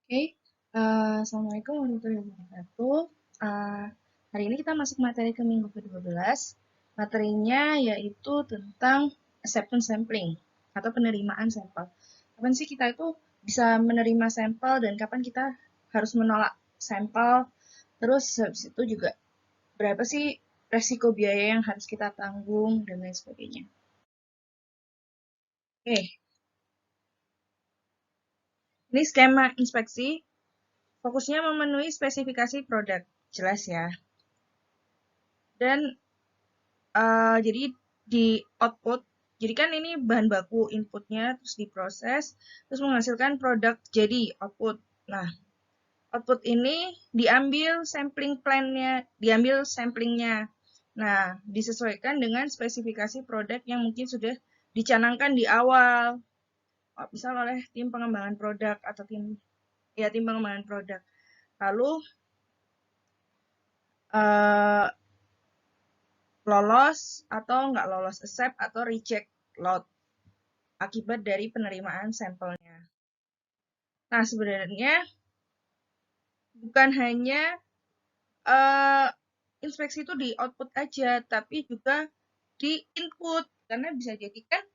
Oke, Assalamualaikum warahmatullahi wabarakatuh. Eh, Hari ini kita masuk materi ke minggu ke-12. Materinya yaitu tentang acceptance sampling atau penerimaan sampel. Kapan sih kita itu bisa menerima sampel dan kapan kita harus menolak sampel? Terus habis itu juga berapa sih resiko biaya yang harus kita tanggung dan lain sebagainya. Oke, ini skema inspeksi. Fokusnya memenuhi spesifikasi produk. Jelas ya. Dan jadi di output, jadi kan ini bahan baku inputnya, terus diproses, terus menghasilkan produk jadi output. Nah, output ini diambil sampling plan-nya, diambil samplingnya. Nah, disesuaikan dengan spesifikasi produk yang mungkin sudah dicanangkan di awal, misal oleh tim pengembangan produk atau tim pengembangan produk. Lalu eh, lolos atau nggak lolos accept atau reject lot akibat dari penerimaan sampelnya. Nah, sebenarnya bukan hanya uh, inspeksi itu di output aja, tapi juga di input. Karena bisa jadi kan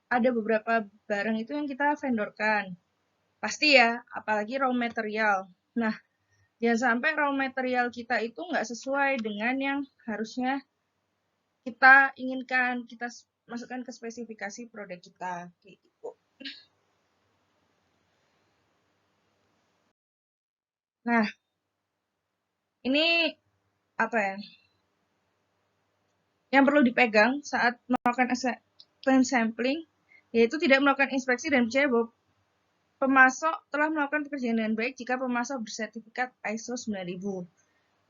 ada beberapa barang itu yang kita vendorkan. Pasti ya, apalagi raw material. Nah, jangan sampai raw material kita itu nggak sesuai dengan yang harusnya kita inginkan, kita masukkan ke spesifikasi produk kita. Gitu. Nah, ini apa ya? Yang perlu dipegang saat melakukan acceptance sampling, yaitu tidak melakukan inspeksi dan percaya bahwa pemasok telah melakukan pekerjaan dengan baik jika pemasok bersertifikat ISO 9000.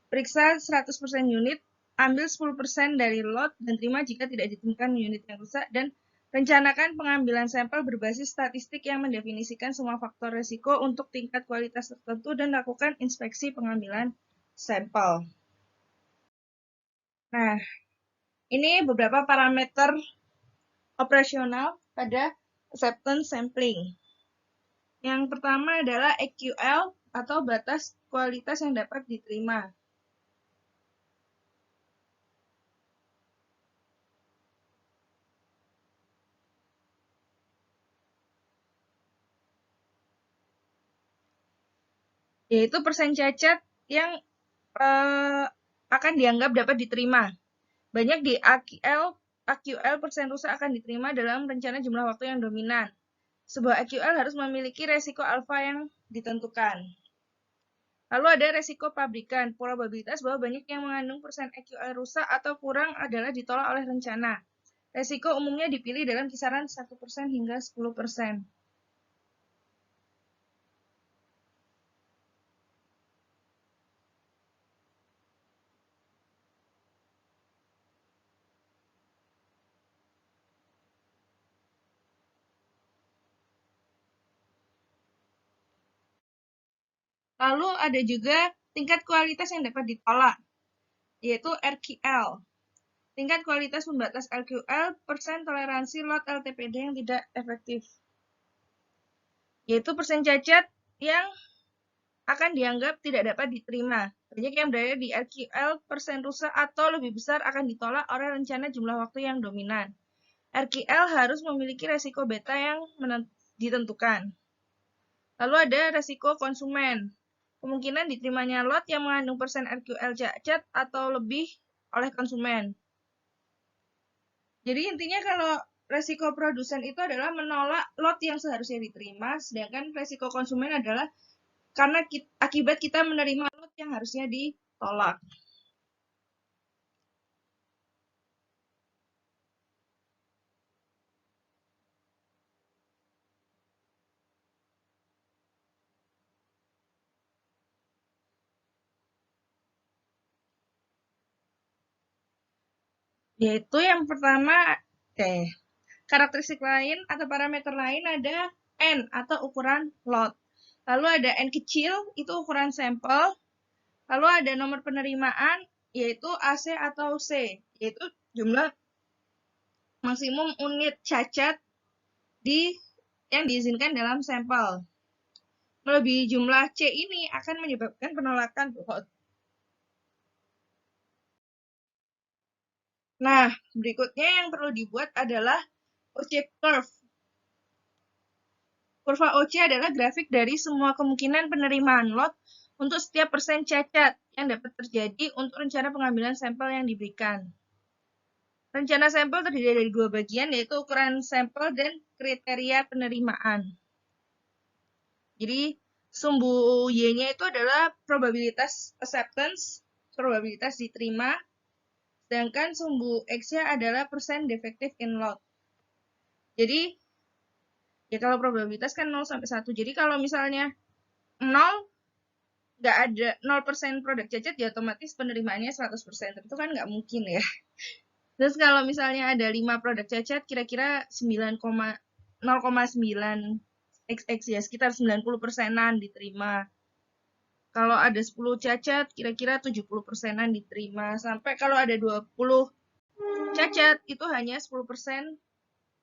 Periksa 100% unit, ambil 10% dari lot, dan terima jika tidak ditemukan unit yang rusak, dan rencanakan pengambilan sampel berbasis statistik yang mendefinisikan semua faktor risiko untuk tingkat kualitas tertentu dan lakukan inspeksi pengambilan sampel. Nah, ini beberapa parameter operasional pada acceptance sampling. Yang pertama adalah EQL atau batas kualitas yang dapat diterima. Yaitu persen cacat yang akan dianggap dapat diterima. Banyak di AQL persen rusak akan diterima dalam rencana jumlah waktu yang dominan. Sebuah AQL harus memiliki resiko alfa yang ditentukan. Lalu ada resiko pabrikan. Probabilitas bahwa banyak yang mengandung persen AQL rusak atau kurang adalah ditolak oleh rencana. Resiko umumnya dipilih dalam kisaran 1% hingga 10%. Lalu ada juga tingkat kualitas yang dapat ditolak, yaitu RQL. Tingkat kualitas pembatas RQL, persen toleransi lot LTPD yang tidak efektif. Yaitu persen cacat yang akan dianggap tidak dapat diterima. Banyak yang berada di RQL persen rusak atau lebih besar akan ditolak oleh rencana jumlah waktu yang dominan. RQL harus memiliki resiko beta yang ditentukan. Lalu ada resiko konsumen. Kemungkinan diterimanya lot yang mengandung persen RQL cacat atau lebih oleh konsumen. Jadi intinya kalau resiko produsen itu adalah menolak lot yang seharusnya diterima, sedangkan resiko konsumen adalah karena akibat kita menerima lot yang harusnya ditolak. Yaitu yang pertama, karakteristik lain atau parameter lain ada N atau ukuran lot. Lalu ada N kecil, itu ukuran sampel. Lalu ada nomor penerimaan, yaitu AC atau C, yaitu jumlah maksimum unit cacat yang diizinkan dalam sampel. melebihi jumlah C ini akan menyebabkan penolakan lot. Nah, berikutnya yang perlu dibuat adalah OC curve. Kurva OC adalah grafik dari semua kemungkinan penerimaan lot untuk setiap persen cacat yang dapat terjadi untuk rencana pengambilan sampel yang diberikan. Rencana sampel terdiri dari dua bagian, yaitu ukuran sampel dan kriteria penerimaan. Jadi, sumbu Y-nya itu adalah probabilitas acceptance, probabilitas diterima, sedangkan sumbu X-nya adalah persen defective in lot. Jadi, ya kalau probabilitas kan 0 sampai 1. Jadi kalau misalnya 0, nggak ada 0% produk cacat, ya otomatis penerimaannya 100%. Itu kan nggak mungkin ya. Terus kalau misalnya ada 5 produk cacat, kira-kira 0,9 XX ya, sekitar 90%-an diterima. Kalau ada 10 cacat, kira-kira 70%-an diterima. Sampai kalau ada 20 cacat, itu hanya 10%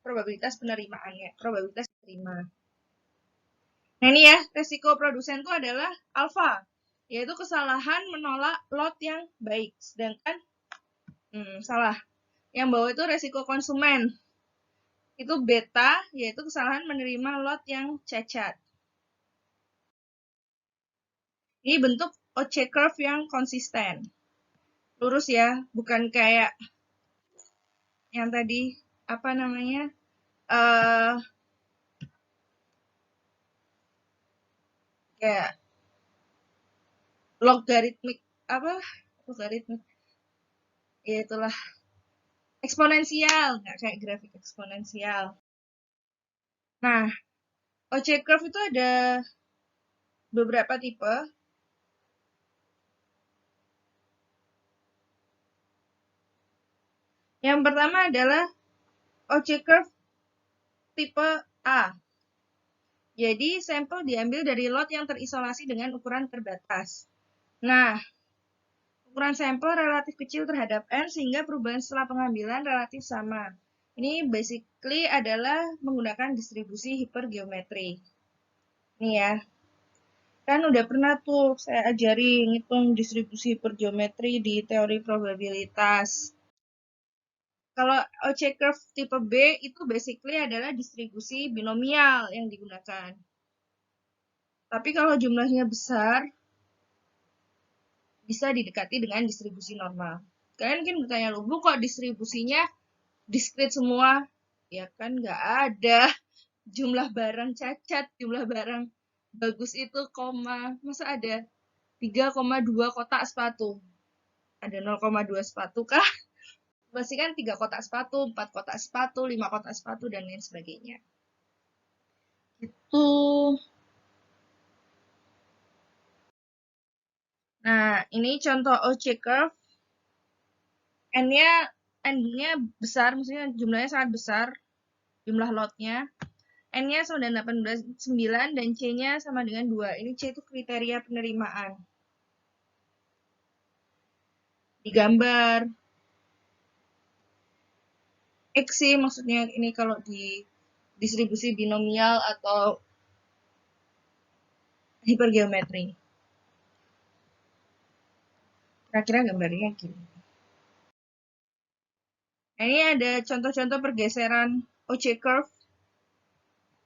probabilitas penerimaannya, probabilitas diterima. Nah ini ya, resiko produsen itu adalah alfa, yaitu kesalahan menolak lot yang baik. Sedangkan, salah. Yang bawah itu resiko konsumen. Itu beta, yaitu kesalahan menerima lot yang cacat. Ini bentuk OC curve yang konsisten. Lurus ya, bukan kayak yang tadi, apa namanya, kayak logaritmik, ya itulah, eksponensial, nggak kayak grafik eksponensial. Nah, OC curve itu ada beberapa tipe. Yang pertama adalah OC curve tipe A. Jadi, sampel diambil dari lot yang terisolasi dengan ukuran terbatas. Nah, ukuran sampel relatif kecil terhadap N sehingga perubahan setelah pengambilan relatif sama. Ini basically adalah menggunakan distribusi hipergeometri. Ini ya. Kan udah pernah tuh saya ajari ngitung distribusi hipergeometri di teori probabilitas. Kalau OC curve tipe B itu basically adalah distribusi binomial yang digunakan. Tapi kalau jumlahnya besar, bisa didekati dengan distribusi normal. Kalian mungkin bertanya, loh, Bu, kok distribusinya diskrit semua? Ya kan nggak ada jumlah barang cacat, jumlah barang bagus itu koma. Masa ada 3,2 kotak sepatu? Ada 0,2 sepatu kah? Pasti kan 3 kotak sepatu, 4 kotak sepatu, 5 kotak sepatu, dan lain sebagainya. Itu. Nah, ini contoh OC curve. N-nya besar, maksudnya jumlahnya sangat besar, jumlah lotnya. N-nya sama dengan 9 dan C-nya sama dengan 2. Ini C itu kriteria penerimaan. Digambar. X sih maksudnya ini kalau di distribusi binomial atau hipergeometri. Kira-kira gambarnya gini. Nah, ini ada contoh-contoh pergeseran OC curve.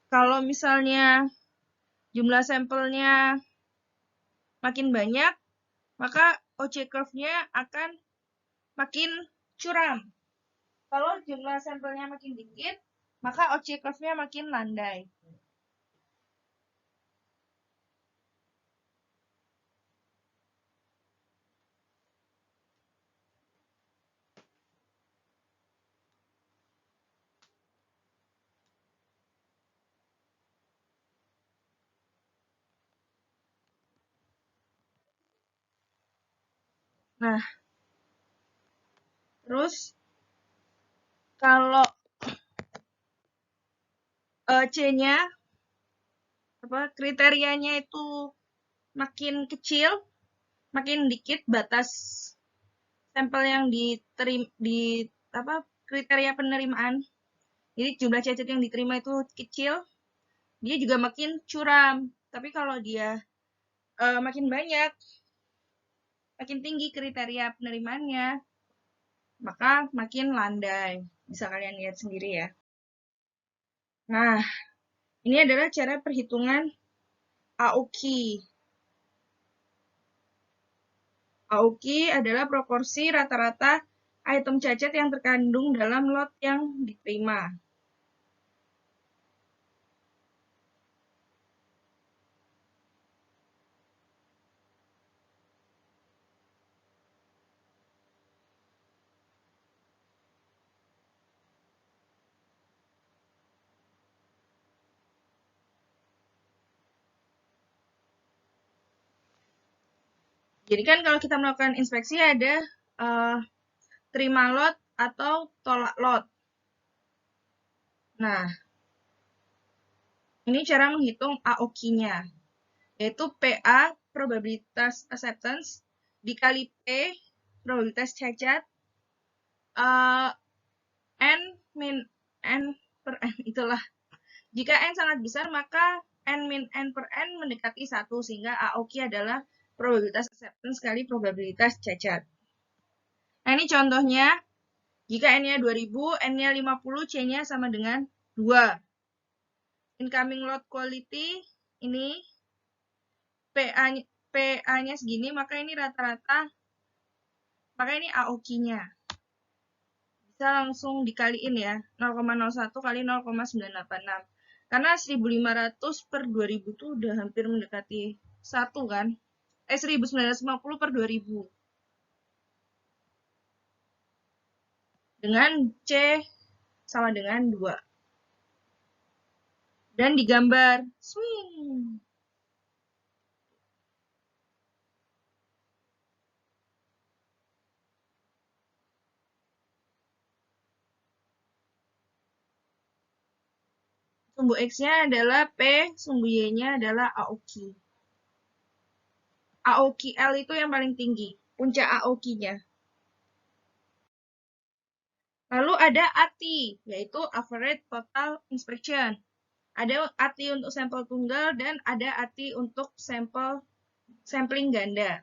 Kalau misalnya jumlah sampelnya makin banyak, maka OC curve-nya akan makin curam. Kalau jumlah sampelnya makin dikit, maka OC curve-nya makin landai. Nah, terus kalau C-nya, kriterianya itu makin kecil, makin dikit batas sampel yang kriteria penerimaan. Jadi jumlah cacat yang diterima itu kecil, dia juga makin curam. Tapi kalau dia makin banyak, makin tinggi kriteria penerimaannya, maka makin landai. Bisa kalian lihat sendiri ya. Nah, ini adalah cara perhitungan AUKI. AUKI adalah proporsi rata-rata item cacat yang terkandung dalam lot yang diterima. Jadi kan kalau kita melakukan inspeksi ada terima lot atau tolak lot. Nah, ini cara menghitung AOQ-nya, yaitu PA, probabilitas acceptance, dikali P, probabilitas cacat, N min N per N, itulah. Jika N sangat besar, maka N min N per N mendekati 1, sehingga AOQ adalah probabilitas acceptance kali probabilitas cacat. Nah, ini contohnya. Jika N-nya 2000, N-nya 50, C-nya sama dengan 2. Incoming load quality, ini PA-nya segini, maka ini rata-rata, maka ini AOQ-nya. Bisa langsung dikaliin ya, 0,01 kali 0,986. Karena 1500 per 2000 itu udah hampir mendekati 1 kan. 1950 per 2000. Dengan C sama dengan 2. Dan digambar swing. Sumbu X-nya adalah P, sumbu Y-nya adalah AOQ. AOQL itu yang paling tinggi, puncak AOQ-nya. Lalu ada ATI, yaitu Average Total Inspection. Ada ATI untuk sampel tunggal dan ada ATI untuk sampling ganda.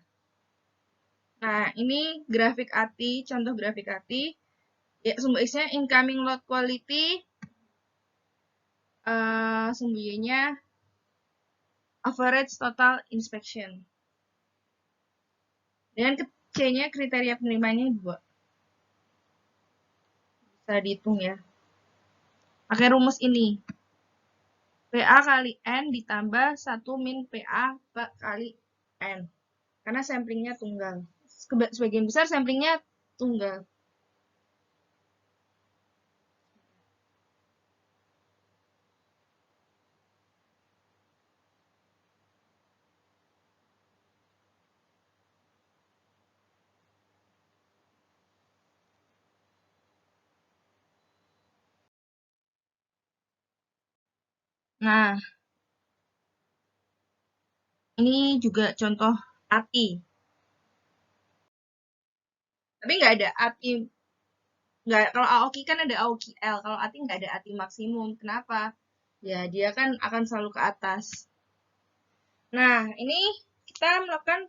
Nah, ini grafik ATI, contoh grafik ATI. Ya, sumbu X-nya Incoming Load Quality, sumbu Y-nya Average Total Inspection. Dan C-nya kriteria penerimanya 2. Bisa dihitung ya. Pakai rumus ini. PA kali N ditambah 1 min PA kali N. Karena samplingnya tunggal. Sebagian besar samplingnya tunggal. Nah, ini juga contoh ATI. Tapi nggak ada ATI. Nggak, kalau AOQ kan ada AOQL. Kalau ATI nggak ada ATI maksimum. Kenapa? Ya, dia kan akan selalu ke atas. Nah, ini kita melakukan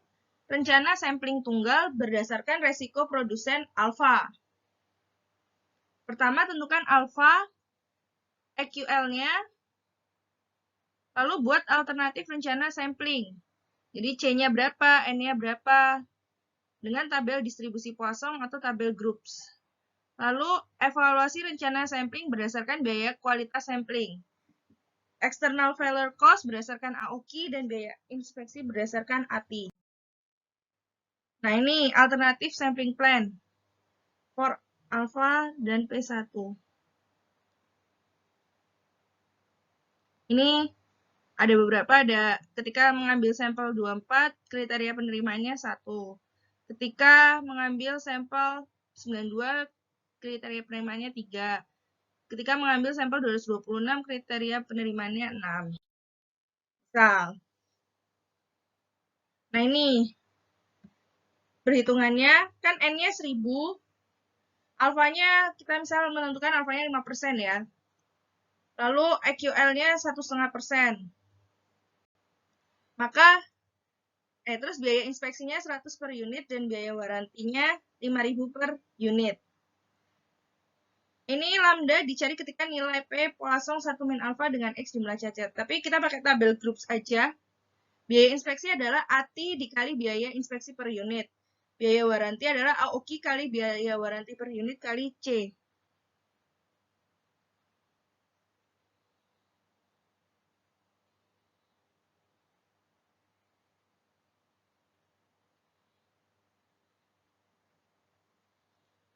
rencana sampling tunggal berdasarkan resiko produsen alfa. Pertama, tentukan alfa, EQL-nya, lalu buat alternatif rencana sampling. Jadi C-nya berapa, N-nya berapa, dengan tabel distribusi Poisson atau tabel groups. Lalu evaluasi rencana sampling berdasarkan biaya kualitas sampling. External failure cost berdasarkan AOQ dan biaya inspeksi berdasarkan ATI. Nah, ini alternatif sampling plan for alpha dan P1. Ini ada beberapa, ada ketika mengambil sampel 24, kriteria penerimaannya 1. Ketika mengambil sampel 92, kriteria penerimaannya 3. Ketika mengambil sampel 226, kriteria penerimaannya 6. Misal. Nah, ini perhitungannya, kan N-nya 1000, alfanya kita misal menentukan alfanya 5% ya. Lalu EQL-nya 1,5%. Maka terus biaya inspeksinya 100 per unit dan biaya warantinya 5.000 per unit. Ini lambda dicari ketika nilai P poisson 1 min alpha dengan X jumlah cacat. Tapi kita pakai tabel groups aja. Biaya inspeksi adalah AT dikali biaya inspeksi per unit. Biaya waranti adalah AOQ kali biaya waranti per unit kali C.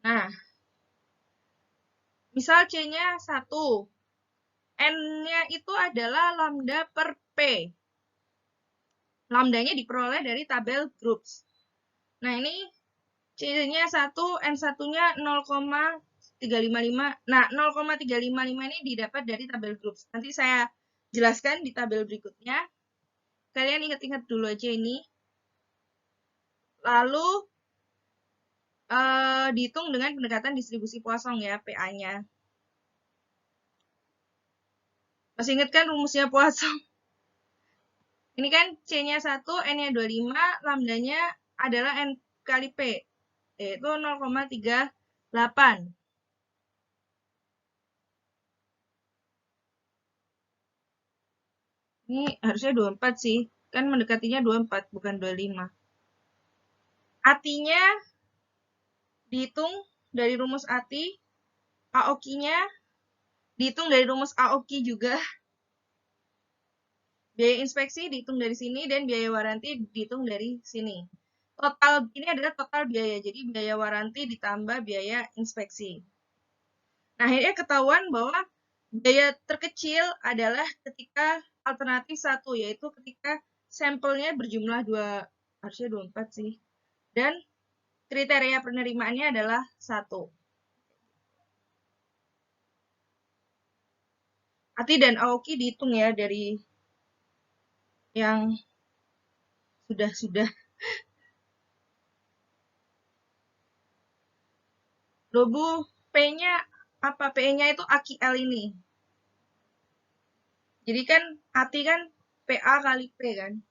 Nah, misal C-nya 1. N-nya itu adalah lambda per P. Lambdanya diperoleh dari tabel groups. Nah, ini C-nya 1, N1-nya 0,355. Nah, 0,355 ini didapat dari tabel groups. Nanti saya jelaskan di tabel berikutnya. Kalian ingat-ingat dulu aja ini. Lalu dihitung dengan pendekatan distribusi Poisson ya, PA-nya. Masih ingat kan rumusnya Poisson? Ini kan C-nya 1, N-nya 25, lambdanya adalah N kali P, yaitu 0,38. Ini harusnya 24 sih, kan mendekatinya 24, bukan 25. AT-nya dihitung dari rumus AT, AOQ-nya dihitung dari rumus AOQ juga. Biaya inspeksi dihitung dari sini dan biaya waranti dihitung dari sini. Total ini adalah total biaya, jadi biaya waranti ditambah biaya inspeksi. Nah, akhirnya ketahuan bahwa biaya terkecil adalah ketika alternatif 1, yaitu ketika sampelnya berjumlah 2, harusnya 24 sih. Dan kriteria penerimaannya adalah 1. ATI dan AOKI dihitung ya dari yang sudah-sudah. Lobu P-nya apa? P-nya itu AQL ini. Jadi kan ATI kan PA kali P kan.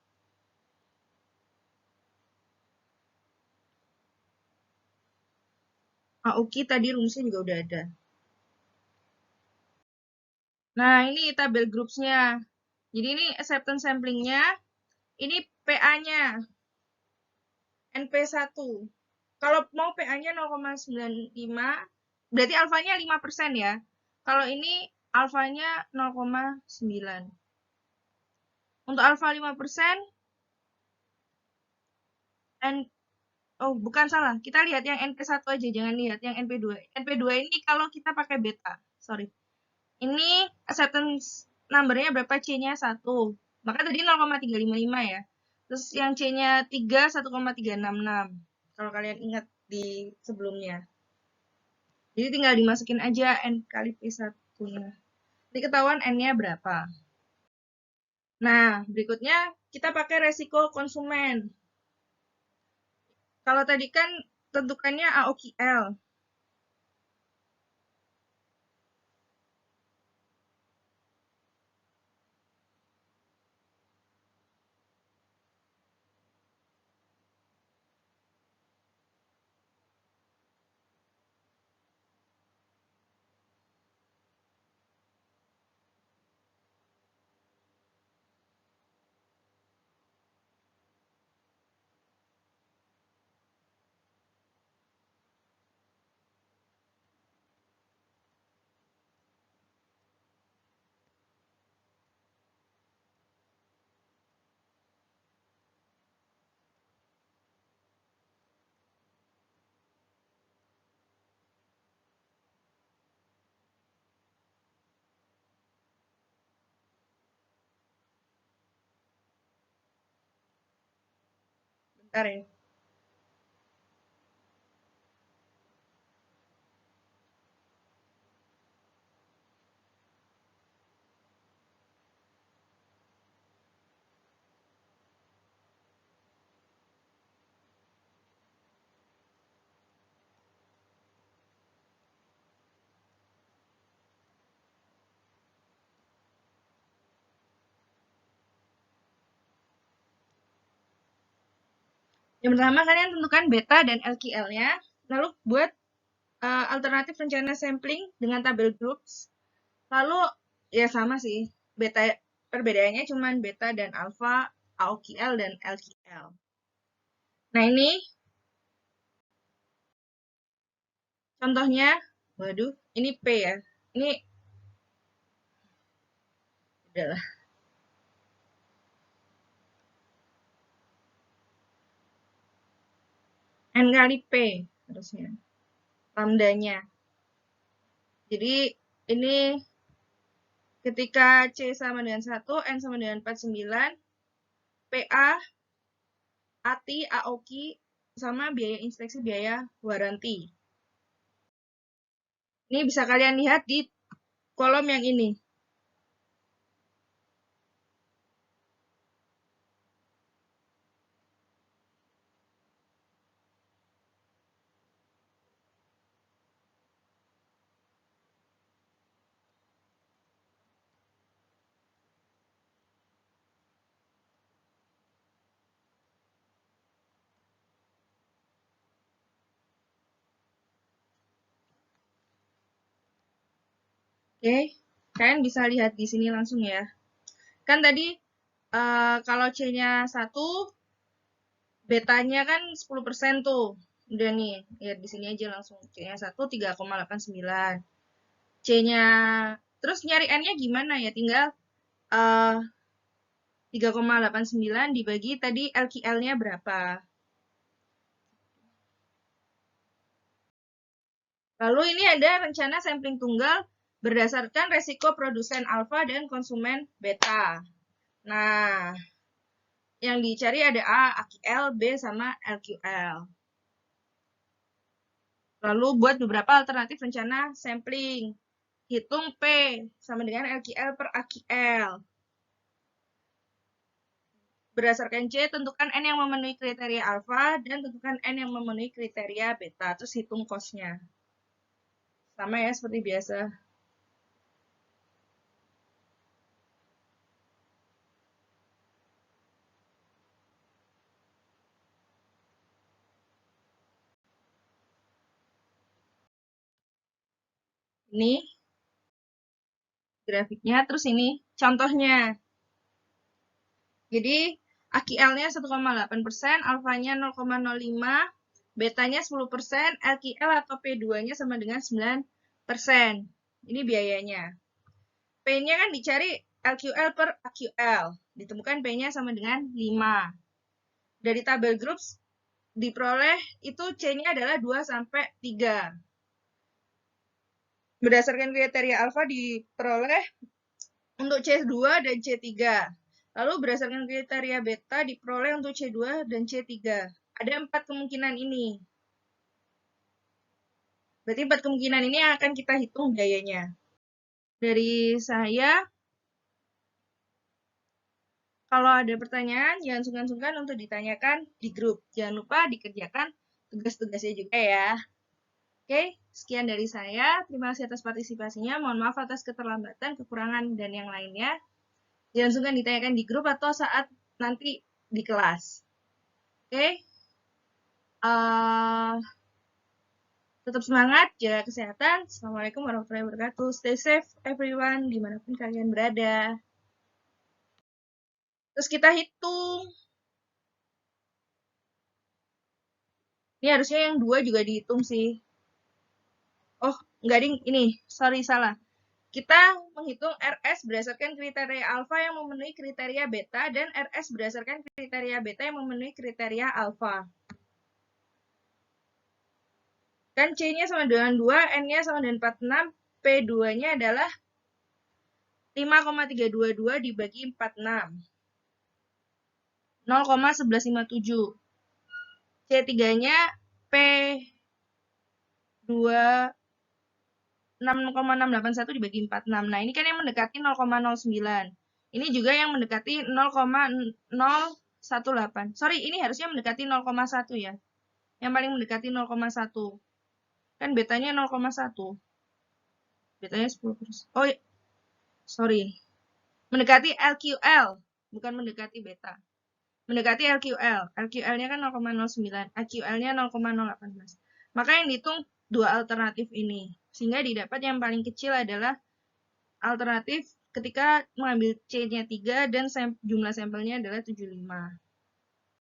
AOKI tadi rumusnya juga udah ada. Nah, ini tabel groupsnya. Jadi ini acceptance samplingnya. Ini PA-nya. NP1. Kalau mau PA-nya 0,95, berarti alfanya 5% ya. Kalau ini alfanya 0,9. Untuk alfa 5%, oh bukan salah, kita lihat yang NP1 aja, jangan lihat yang NP2. NP2 ini kalau kita pakai beta, sorry. Ini acceptance number-nya berapa? C-nya 1. Maka tadi 0,355 ya. Terus yang C-nya 3, 1,366. Kalau kalian ingat di sebelumnya. Jadi tinggal dimasukin aja N kali P1-nya. Jadi ketahuan N-nya berapa. Nah, berikutnya kita pakai resiko konsumen. Kalau tadi kan tentukannya AOQL. Bentar ya. Yang pertama, kalian tentukan beta dan LQL-nya, lalu buat alternatif rencana sampling dengan tabel groups. Lalu ya sama sih, beta perbedaannya cuma beta dan alpha, AOQL dan LQL. Nah ini contohnya, waduh, ini P ya. Ini adalah N kali P harusnya, lambdanya. Jadi ini ketika C sama dengan 1, N sama dengan 49, PA, ATI, AOKI, sama biaya inspeksi, biaya waranti. Ini bisa kalian lihat di kolom yang ini. Oke, kalian bisa lihat di sini langsung ya. Kan tadi kalau C-nya 1, betanya kan 10% tuh. Udah nih, lihat di sini aja langsung. C-nya 1, 3,89. C-nya, terus nyari N-nya gimana ya? Tinggal 3,89 dibagi tadi LQL-nya berapa. Lalu ini ada rencana sampling tunggal berdasarkan resiko produsen alfa dan konsumen beta. Nah, yang dicari ada A, AQL, B, sama LQL. Lalu buat beberapa alternatif rencana sampling. Hitung P sama dengan LQL per AQL. Berdasarkan C, tentukan N yang memenuhi kriteria alfa dan tentukan N yang memenuhi kriteria beta. Terus hitung cost-nya. Sama ya seperti biasa. Ini grafiknya, terus ini contohnya. Jadi AQL-nya 1,8%, alfanya 0,05, betanya 10%, LQL atau P2-nya sama dengan 9%. Ini biayanya. P-nya kan dicari LQL per AQL. Ditemukan P-nya sama dengan 5. Dari tabel groups diperoleh itu C-nya adalah 2 sampai 3. Berdasarkan kriteria alfa diperoleh untuk C2 dan C3. Lalu berdasarkan kriteria beta diperoleh untuk C2 dan C3. Ada 4 kemungkinan ini. Berarti 4 kemungkinan ini akan kita hitung biayanya. Dari saya, kalau ada pertanyaan, jangan sungkan-sungkan untuk ditanyakan di grup. Jangan lupa dikerjakan tugas-tugasnya juga ya. Oke, sekian dari saya. Terima kasih atas partisipasinya. Mohon maaf atas keterlambatan, kekurangan, dan yang lainnya. Jangan sungkan ditanyakan di grup atau saat nanti di kelas. Oke? Tetap semangat, jaga kesehatan. Assalamualaikum warahmatullahi wabarakatuh. Stay safe everyone, dimanapun kalian berada. Terus kita hitung. Ini harusnya yang 2 juga dihitung sih. Oh, enggak ding, ini. Sorry, salah. Kita menghitung RS berdasarkan kriteria alfa yang memenuhi kriteria beta dan RS berdasarkan kriteria beta yang memenuhi kriteria alfa. Kan C-nya sama dengan 2, N-nya sama dengan 46, P2-nya adalah 5,322 dibagi 46. 0,1157. C3-nya P2 6,681 dibagi 46. Nah, ini kan yang mendekati 0,09. Ini juga yang mendekati 0,018. Sorry, ini harusnya mendekati 0,1 ya. Yang paling mendekati 0,1. Kan betanya 0,1. Betanya 10%. Oh, sorry. Mendekati LQL, bukan mendekati beta. mendekati LQL. LQL-nya kan 0,09, AQL-nya 0,018. Maka yang dihitung dua alternatif ini. Sehingga didapat yang paling kecil adalah alternatif ketika mengambil C-nya 3 dan jumlah sampelnya adalah 75.